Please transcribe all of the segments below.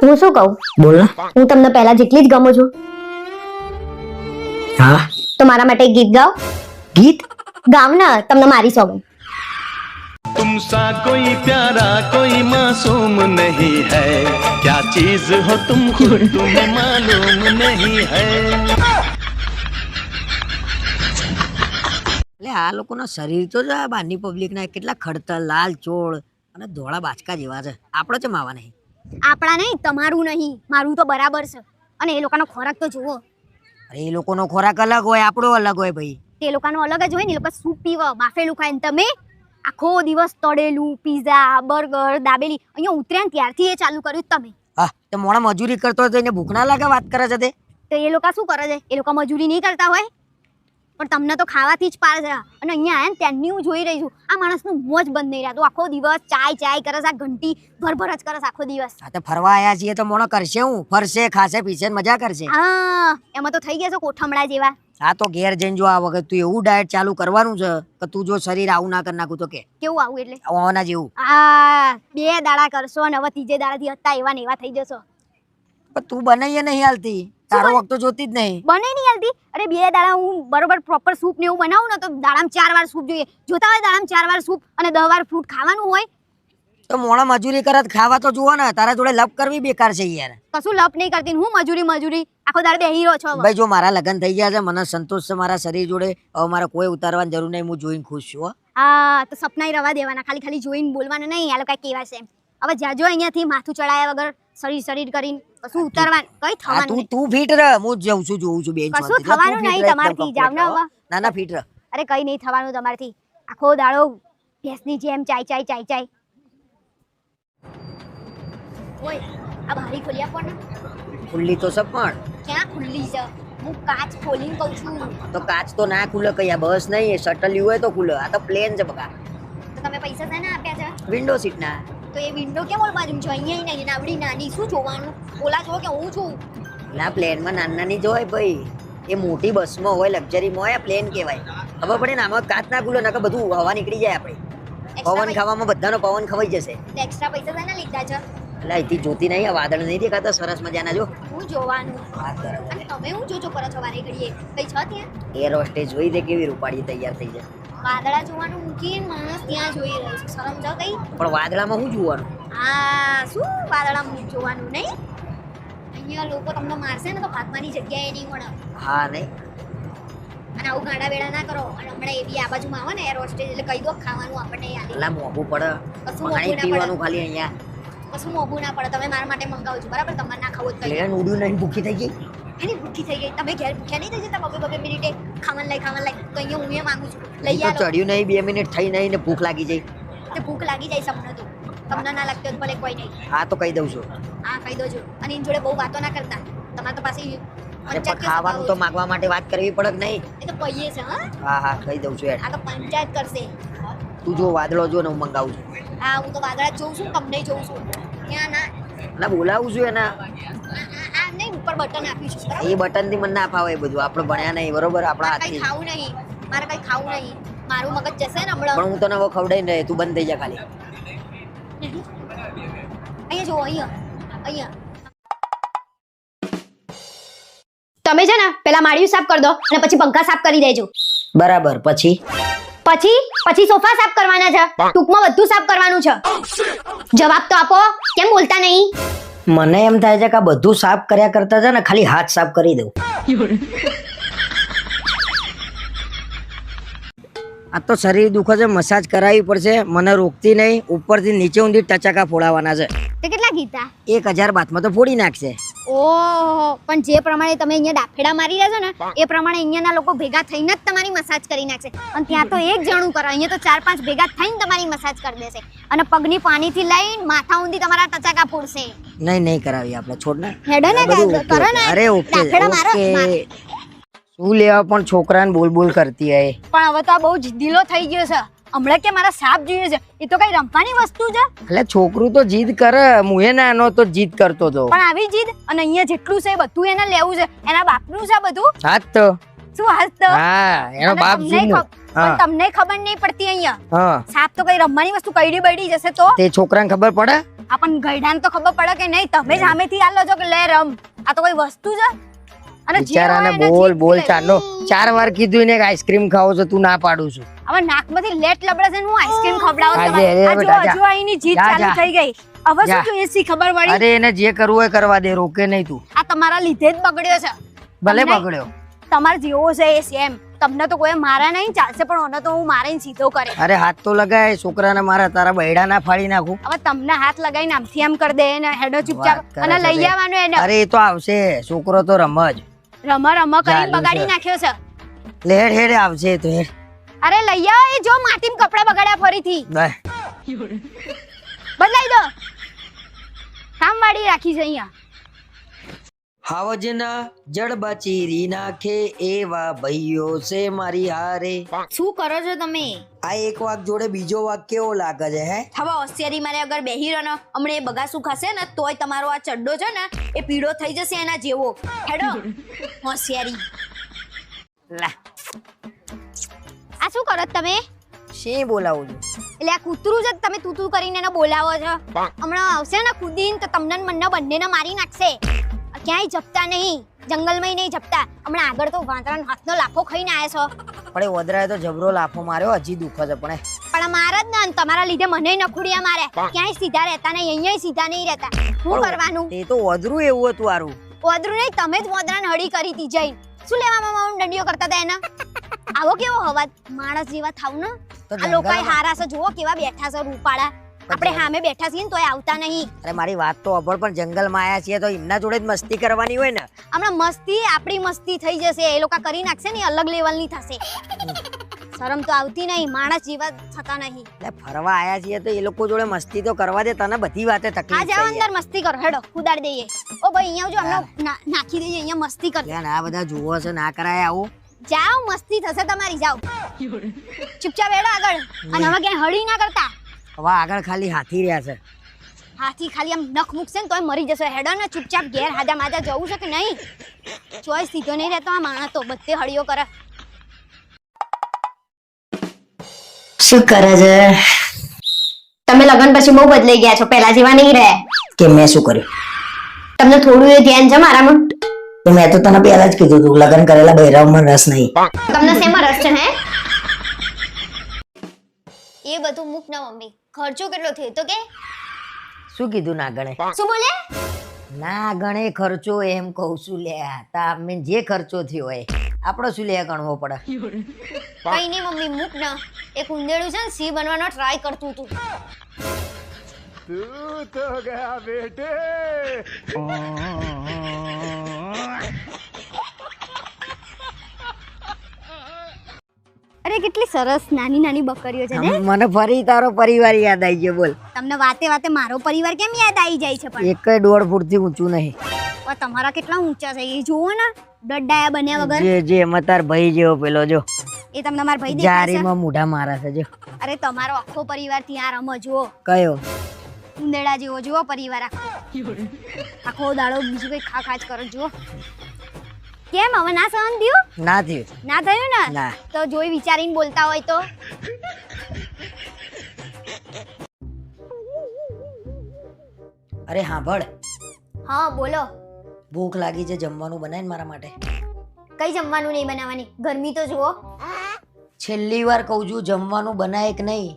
હું શું કહું? બોલ ને. હું તમને પહેલા જેટલી જ ગમું છું, હા, તો મારા માટે એક ગીત ગાઓ. ગીત? ગાવ ને, તમને મારી સોગંદ. तुमसा कोई प्यारा कोई मासूम नहीं है क्या चीज हो तुम खुद तुम्हें मालूम नहीं है એટલે આ લોકોના શરીર તો જ આ બહારની પબ્લિકના કેટલા ખડતર, લાલ ચોળ અને ધોળા બાચકા જેવા છે. આપણો ચમ આવા નહીં? આપણા નહીં, તમારું નહીં, મારું તો બરાબર છે. અને એ લોકોનો ખોરાક તો જુઓ. અરે એ લોકોનો ખોરાક અલગ હોય, આપણો અલગ હોય ભાઈ. તે લોકોનો અલગ જ હોય ને. એ લોકો સૂપ પીવો, બાફેલું ખાય ને તમે આખો દિવસ તળેલું, પીઝા, બર્ગર, દાબેલી. અહીંયા ઉતર્યા ને ત્યારથી એ ચાલુ કર્યું તમે. હા, તો મોણા મજૂરી કરતો હોય તો એને ભૂખ ના લાગે? વાત કરે છે તે. તો એ લોકો શું કરે છે? એ લોકો મજૂરી નહીં કરતા હોય, પણ તમને તો ખાવાથી જ પાર છે. અને અહીંયા આયા ને ત્યાંની હું જોઈ રહી છું, આ માણસનું મોજ બંધ નહીં રહેતું. આખો દિવસ ચાય કરે છે, આ ઘંટી ભર જ કરે છે આખો દિવસ. હા, તો ફરવા આયા છીએ તો મોણો કરશે હું? ફરશે, ખાશે, પીશે ને મજા કરશે. હા, એમાં તો થઈ ગયા છે કોઠમડા જેવા. આ તો ઘેર જઈને જો આ વખત તું એવું ડાયટ ચાલુ કરવાનું છે કે તું જો શરીર આવું ના કરી નાખું તો કે કેવું આવું એટલે? આવવાના જેવું. આ 2 દાડા કરશો ને હવે ત્રીજે દાડાથી હતા એવા ને એવા થઈ જશો. પણ તું બનાવીએ નહીં હાલતી, તારો વખત તો જોતી જ નહીં. બને નહીં હાલતી? અરે 2 દાડા હું બરોબર પ્રોપર સૂપ ને એવું બનાવું ને તો દાડામાં 4 વાર સૂપ જોઈએ. જોતા હોય દાડામાં 4 વાર સૂપ અને 10 વાર ફ્રૂટ ખાવાનું હોય. તો મોણા મજૂરી કરે તો ખાવા તો જુઓ ને. તારા જોડે લપ કરવી બેકાર છે યાર. કશું લપ નહીં કરતી. હું મજૂરી આખો દાડો બેહી રહ્યો છો. ભાઈ જો મારા લગ્ન થઈ ગયા છે, મને સંતોષ છે મારા શરીર જોડે. હવે મારે કોઈ ઉતારવાની જરૂર નહીં, હું જોઈને ખુશ છું. હો. હા, તો સપનાય રવા દેવાના, ખાલી જોઈને બોલવાનું નહીં. આ લોકો કેવા છે હવે જાજો અહીંયાથી માથું ચડાયા વગર શરીર કરીને કશું ઉતારવાનું કઈ થવાનું નહીં. તું ફીટ રહ, હું જઉં છું, જોઉં છું બેન. કશું થવાનું નહીં તમારથી. જાવ ને હવે. ના ફીટ રહ. અરે કઈ નહીં થવાનું તમારથી. આખો દાડો ભેંસની જેમ ચાય. ઓય, આ બારી ખોલી આપો ને. ખુલ્લી તો છે પણ ક્યાં ખુલ્લી છે? હું કાચ ખોલીને કહું છું. તો કાચ તો ના ખુલે કઈ. આ બસ નહીં, શટલ હોય તો ખુલે. આ તો પ્લેન છે બકા. તો તમે પૈસા શેના આપ્યા છે? વિન્ડો સીટ ના. તો એ વિન્ડો કેમ ઓલ બાજુ છે? અહીંયા નહીં, નાવડી નાની શું જોવાનું? ઓલા જો કે હું છું. ના પ્લેનમાં નાની જોય ભાઈ. એ મોટી બસમાં હોય, લક્ઝરીમાં હોય, પ્લેન કહેવાય. ખબર પડે ને? આમાં કાચ ના ખુલે, નકર બધું હવા નીકળી જાય આપણે. પવન ખાવામાં બધાનો પવન ખવાઈ જશે. એક્સ્ટ્રા પૈસા શેના લીધા છે? એટલે અહીંથી જોતી નહીં, આ વાદળ નહીં દેખાતા સરસ મજાના? જો હું જોવાનું. વાત કરે છે. અને તમે હું જોજો કરો છો વારે ઘડીએ? કઈ છે ત્યાં? એર હોસ્ટેજ જોઈ દે કેવી રૂપાળી તૈયાર થઈ જાય. વાદળા જોવાનું મૂકીને માણસ ત્યાં જોઈ રહ્યો છે. શરમ જાવ કઈ? પણ વાદળામાં શું જોવાનું? આ શું વાદળા જોવાનું નહીં? અહીંયા લોકો તમને મારશે ને તો ભાગવાની જગ્યાએ નહીં મળે. હા નહીં. અને આવું ગાડા વેડા ના કરો. અને હમણાં એવી આ બાજુમાં આવે ને એર હોસ્ટેજ એટલે કહી દો ખાવાનું આપણને યાદ. એટલા મોંઘું પડે. કશું મોંઘું પાણી ના પીવાનું પડે. ખાલી અહીંયા. કશું મોંઘું ના પડે. તમે મારા માટે મંગાવજો બરાબર? તમારે ના ખાવું જ કઈ. પ્લેન ઉડ્યું નહીં, ભૂખી થઈ ગઈ. એની ભૂખી થઈ ગઈ. તમે ઘેર ભૂખ્યા નહીં થઈ જતા? બબે મિનિટે ખાવાનું લાય. તો અહીંયા હું એ માંગુ છું. લઈ તો આવો. ચડ્યું નહીં, 2 મિનિટ થઈ નહીં ને ભૂખ લાગી જાય. તે ભૂખ લાગી જાય સપનું તો. તમને ના લાગતી હોય તો ભલે કોઈ નહીં. હા તો કહી દઉં છું. હા કહી દોજો. અને એની જોડે બહુ વાતો ના કરતા. તમારે તો પાછી અરે પણ ખાવાનું તો માગવા માટે વાત કરવી પડે કે નહીં? એ તો કહીએ છે. હા કહી દઉં છું યાર. આ તો પંચાયત કરશે. તું જો વાદળો જો ને હું મંગાવું છું. હા, હું તો વાદળા જોઉં છું, તમને જોઉં છું. ત્યાં ના ના બોલાવું છું એના. આ નહીં, ઉપર બટન આપ્યું છે બરાબર? એ બટન થી મને ના ફાવે બધું. આપણે ભણ્યા નહીં બરોબર, આપણા મારે કઈ હાથથી. ખાવું નહીં. મારે કઈ ખાવું નહીં. મારું મગજ જશે ને હમણાં. પણ હું તને હવે ખવડાવીને રહે, તું બંધ થઈ જા ખાલી. અહીંયા જુઓ, અહીંયા તમે છે ને પેલા માળિયું સાફ કરી દો અને પછી પંખા સાફ કરી દેજો. બરાબર. પછી સોફા સાફ કરવાના છે. ટૂંકમાં બધું સાફ કરવાનું છે. જવાબ તો આપો. કેમ બોલતા નહીં? મને એમ થાય છે કે આ બધું સાફ કર્યા કરતા છે ને ખાલી હાથ સાફ કરી દઉં. આ તો શરીર દુખે છે, મસાજ કરાવવી પડશે. મને રોકતી નહીં, ઉપરથી નીચે ઊંધી ટચાકા ફોડાવાના છે. તે કેટલા કીધા? 1000 બાથમાં તો ફોડી નાખશે. ઓહો, પણ જે પ્રમાણે તમે અહીંયા ડાફેડા મારી રહ્યા છો ને એ પ્રમાણે અહીંયાના લોકો ભેગા થઈને જ તમારી મસાજ કરી નાખશે. અને ત્યાં તો એક જણું કરે, અહીંયા તો 4-5 ભેગા થઈને તમારી મસાજ કરી દેશે. અને પગની પાણીથી લઈને માથા ઊંધી તમારા ટચાકા ફોડશે. નહીં કરાવી આપણે, છોડ ને. હેડો ને કરો ને. અરે ઓકે ડાફેડા મારો. શું લેવા પણ છોકરાને બોલ કરતી હોય. પણ હવે તો આ બહુ જિદ્દીલો થઈ ગયો છે. હમણાં કે મારા સાપ જોઈએ છે, એ તો કઈ રમવાની વસ્તુ છે? એટલે છોકરું તો જીદ કરે, મુએ નાનો તો જીદ કરતો તો. પણ આવી જીદ અને અહીંયા જેટલું છે બધું એને લેવું છે. એના બાપનું છે બધું. હાથ તો શું હાથ તો? હા, એનો બાપ જુમો. પણ તમને ખબર નહીં પડતી અહીંયા. હા, સાપ તો કઈ રમવાની વસ્તુ કઈડી બઈડી જશે તો? તે છોકરાને ખબર પડે? આપણ ગઈડાને તો ખબર પડે કે નહીં તમે જ સામેથી આલો છો કે લે રમ આ તો કોઈ વસ્તુ છે અને જે બિચારાને હોય એને બોલ જીત બોલ લેવી. ચાલો 4 વાર કીધું ને આઈસ્ક્રીમ ખાવો છો તું ના પાડું છું હવે નાકમાંથી લેટ લબડે છે ને હું આઈસ્ક્રીમ ખવડાવું હા, તમારે. લે, લે, આ બેટા, જો જા. હજુ અહીંની જીત જા, ચાલુ જા. થઈ ગઈ હવે જા. શું જોઈએ છે ખબર પડી અરે એને જે કરવું હોય કરવા દે રોકે નહીં તું આ તમારા લીધે જ બગડ્યો છે ભલે તમને- બગડ્યો તમારે જેવો છે એ સેમ તમને તો કોઈ મારા નહીં ચાલશે પણ ઓને તો હું મારીને સીધો કરે અરે હાથ તો લગાય છોકરાને મારા તારા બૈડા ના ફાડી નાખું હવે તમને હાથ લગાવીને આમથી આમ કરી દે ને હેડો ચૂપચાપ વાત કરે અને છે લઈ તે. આવવાનું એને અરે એ તો આવશે છોકરો તો રમજ રમા રમા કરીને ચાલ્યું બગાડી છે. નાખ્યો છે લેડ હેડ આવશે તો હેડ અરે લઈ આવો એ જો માટીમાં કપડા બગાડ્યા ફરીથી બાય. બદલાઈ દો કામવાળી રાખી છે અહીંયા હાવજના જડબા ચીરી નાખે એવા ભાઈઓ છે મારી હારે શું કરો છો તમે આ એક વાક જોડે બીજો વાક કેવો લાગે છે હે હવે હોશિયારી મારે અગર બેહી રહ્યો ને હમણાં એ બગાસું ખાશે ને તોય તમારો આ ચડ્ડો છે ને એ પીળો થઈ જશે એના જેવો હેડો હોશિયારી લા આ શું કરો છો તમે શી બોલાવું છું એટલે આ કૂતરું છે તમે તું તું કરીને એને બોલાવો છો હમણાં આવશે ને કુદીન તો તમને ને મને બંનેને મારી નાખશે ક્યાંય જપતા નહીં જંગલમાં નહીં જપતા હમણાં આગળ તો વાંદરાનો હાથનો લાફો ખાઈને આવ્યા છો પણ એ વદરાએ તો જબરો લાફો માર્યો હજી દુખે છે પણ પણ મારા જ ને અને તમારા લીધે મને નખુડિયા મારે ક્યાંય સીધા રહેતા નહીં અહીંયા સીધા નહીં રહેતા શું કરવાનું એ તો વદરું એવું હતું આરું ઓદરું નહીં તમે જ મોદરાને હળી કરી હતી જઈને શું લેવામાં મામ દંડીઓ કરતા હતા એના આવો કેવો અવાજ માણસ જેવા થાવ ને તો આ લોકોએ જંગલમાં- હારા છે જુઓ કેવા બેઠા છે રૂપાળા આપણે સામે બેઠા છીએ ને તોય આવતા નહીં અરે મારી વાત તો અભળ પણ જંગલમાં આયા છીએ તો એમના જોડે જ મસ્તી કરવાની હોય ને હમણાં મસ્તી આપણી મસ્તી થઈ જશે એ લોકો કરી નાખશે ને અલગ લેવલની થશે શરમ તો આવતી નહીં માણસ જેવા થતા નહીં એટલે ફરવા આયા છીએ તો એ લોકો જોડે મસ્તી તો કરવા દે તને બધી વાતે આ તકલીફ જાઓ થઈ અંદર મસ્તી કરો હેડો કુદાડ દઈએ ઓ ભાઈ અહીંયા આવજો હમણાં નાખી દઈએ અહીંયા મસ્તી કર જાય આ બધા જુઓ છે ના કરાય આવું જાઓ મસ્તી થશે તમારી જાઓ ચૂપચાપ હેડો આગળ અને હવે ક્યાંય હળી ના કરતા હવે આગળ ખાલી હાથી રહ્યા છે હાથી ખાલી આમ નખ મૂકશે ને તોય મરી જશે હેડો ને ચૂપચાપ ઘેર હાજા માજા જવું છે કે નહીં ચોઈસ સીધો નહીં રહેતો આ માણસ તો બધે હળીઓ કરે શું કરે છે તમે લગન પછી બહુ બદલાઈ ગયા છો પહેલા જેવા નહીં રહ્યા કે મેં શું કર્યું તમને થોડું એ ધ્યાન છે મારામાં તો મેં તો તને પહેલા જ કીધું તું લગ્ન કરેલા બૈરાવમાં રસ નહીં તમને શેમાં રસ છે હે એ બધું મૂક ના મમ્મી ખર્ચો કેટલો થયો તો કે શું કીધું ના ગણે શું બોલે ના ગણે ખર્ચો એમ કહું છું લે તા મેં જે ખર્ચો થયો હોય આપણો શું લે ગણવો પડે કઈ નહીં મમ્મી મૂક ના એક ઉંદેડું છે ને સી બનવાનો ટ્રાય કરતું તું અરે કેટલી સરસ નાની નાની બકરીઓ છે ને મને ફરી તારો પરિવાર યાદ આવી ગયો બોલ તમને વાતે વાતે મારો પરિવાર કેમ યાદ આવી જાય છે પણ એક 1.5 ફૂટથી ઊંચું નહીં પણ તમારા કેટલા ઊંચા છે એ જુઓ ને ડડાયા બન્યા વગર જે જે એમાં તાર ભાઈ જેવો પેલો જો એ તમને મારા ભાઈ દેખાય છે જારીમાં મૂઢા મારા છે જો અરે તમારો આખો પરિવાર ત્યાં રમો જુઓ કયો ઉંદેડા જેવો જુઓ પરિવાર આખો આખો દાડો બીજું કઈ ખા ખાચ કરો જુઓ કેમ હવે ના સહન થયું ના થયું ના થયું ને ના. તો જોઈ વિચારીને બોલતા હોય તો અરે હાંભળ હા બોલો ભૂખ લાગી છે જમવાનું બનાય ને મારા માટે કઈ જમવાનું નહીં બનાવવાની ગરમી તો જુઓ છેલ્લી વાર કહું છું જમવાનું બનાય કે નહીં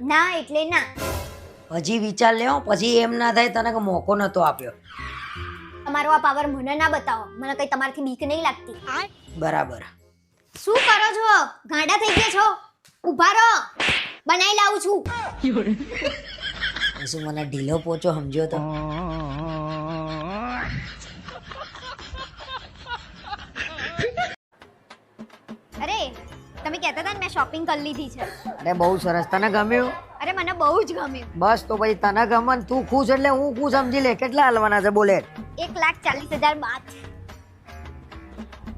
ના એટલે ના હજી વિચાર લેવો પછી એમ ના થાય તને કે મોકો નતો આપ્યો તમારો આ પાવર મને ના બતાવો મને કઈ તમારથી બીક નહીં લાગતી બરાબર શું કરો છો ગાંડા થઈ ગયા છો ઊભા રહો બનાવી લાવું છું શું મને ઢીલો પોચો સમજ્યો તો અરે તમે કહેતા હતા ને મેં શોપિંગ કરી લીધી છે અરે બહુ સરસ તને ગમ્યું અરે મને બહુ જ ગમ્યું બસ તો પછી તને ગમે ને તું ખુશ એટલે હું ખુશ સમજી લે કેટલા હાલવાના છે બોલે 1,40,000 બાદ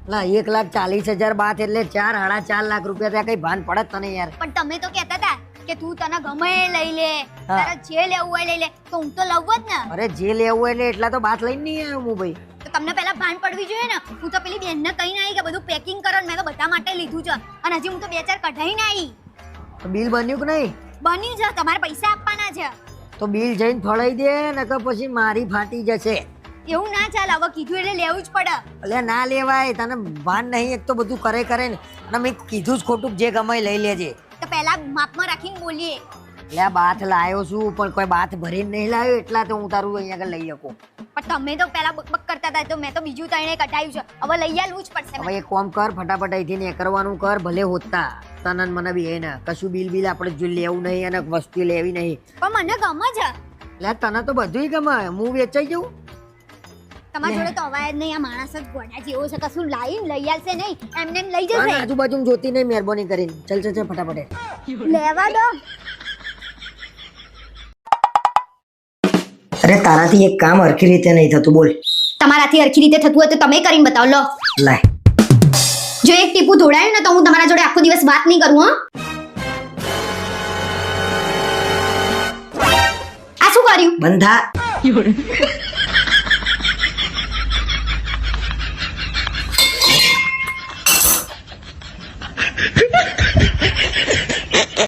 ના 1,40,000 બાત એટલે 4.5 લાખ રૂપિયા ત્યાં કઈ ભાન પડે જ તને યાર પણ તમે તો કહેતા હતા કે તું તને ગમે એ લઈ લે હા. તારે જે લેવું હોય લઈ લે તો હું તો લઉં જ ને અરે જે લેવું હોય એટલે એટલા તો બાત લઈને નહીં આવ્યો હું ભાઈ તો તમને પહેલા ભાન પડવી જોઈએ ને હું તો પેલી બેનને કહીને આવી કે બધું પેકિંગ કરો ને મેં તો બધા માટે લીધું છે અને હજી હું તો 2-4 કઢાઈને આવી તો બિલ બન્યું કે નહીં બન્યું છે તમારે પૈસા આપવાના છે તો બિલ જઈને ફળાઈ દે નકર પછી મારી ફાટી જશે. એવું ના ચાલે, હવે કીધું એટલે લેવું જ પડે. એટલે ના લેવાય, તને ભાન નહીં. એક તો બધું કરે ને અને મેં કીધું જ ખોટું, જે ગમે લઈ લેજે. તો પહેલા માપમાં રાખીને બોલીએ. એટલે આ બાથ લાયો છું પણ કોઈ બાથ ભરીને નહીં લાવ્યો, એટલા તો હું તારું અહીંયા આગળ લઈ શકું. પણ તમે તો પહેલા બકબક કરતા હતા, તો મેં તો બીજું તણે કટાયું છે, હવે લઈ આલવું જ પડશે હવે મને. એક કામ કર, ફટાફટ અહીંથી ને કરવાનું કર, ભલે હોતા તને ને મને બી ને કશું બિલ આપણે જો લેવું નહીં અને વસ્તુ લેવી નહીં. પણ મને ગમે છે. એટલે તને તો બધુંય ગમે, હું વેચાઈ જવું. તમારી જોડે તો અવાય જ નહીં, આ માણસ જ ગોડા જેવો છે, કશું લાવીને લઈ આવશે નહીં, એમને એમ લઈ અને જશે. આજુબાજુ જોતી નહીં, મહેરબાની કરીને. ચલ ચલ ચલ ફટાફટ. લેવા દો. અરે તારાથી એક કામ હરખી રીતે નહીં થતું, બોલ. તમારાથી હરખી રીતે થતું હોય તો તમે કરીને બતાવો. લો લાય. જો એક ટીપું ધોડાયું ને તો હું તમારા જોડે આખો દિવસ વાત નહીં કરું. આ શું કર્યું? બંધા.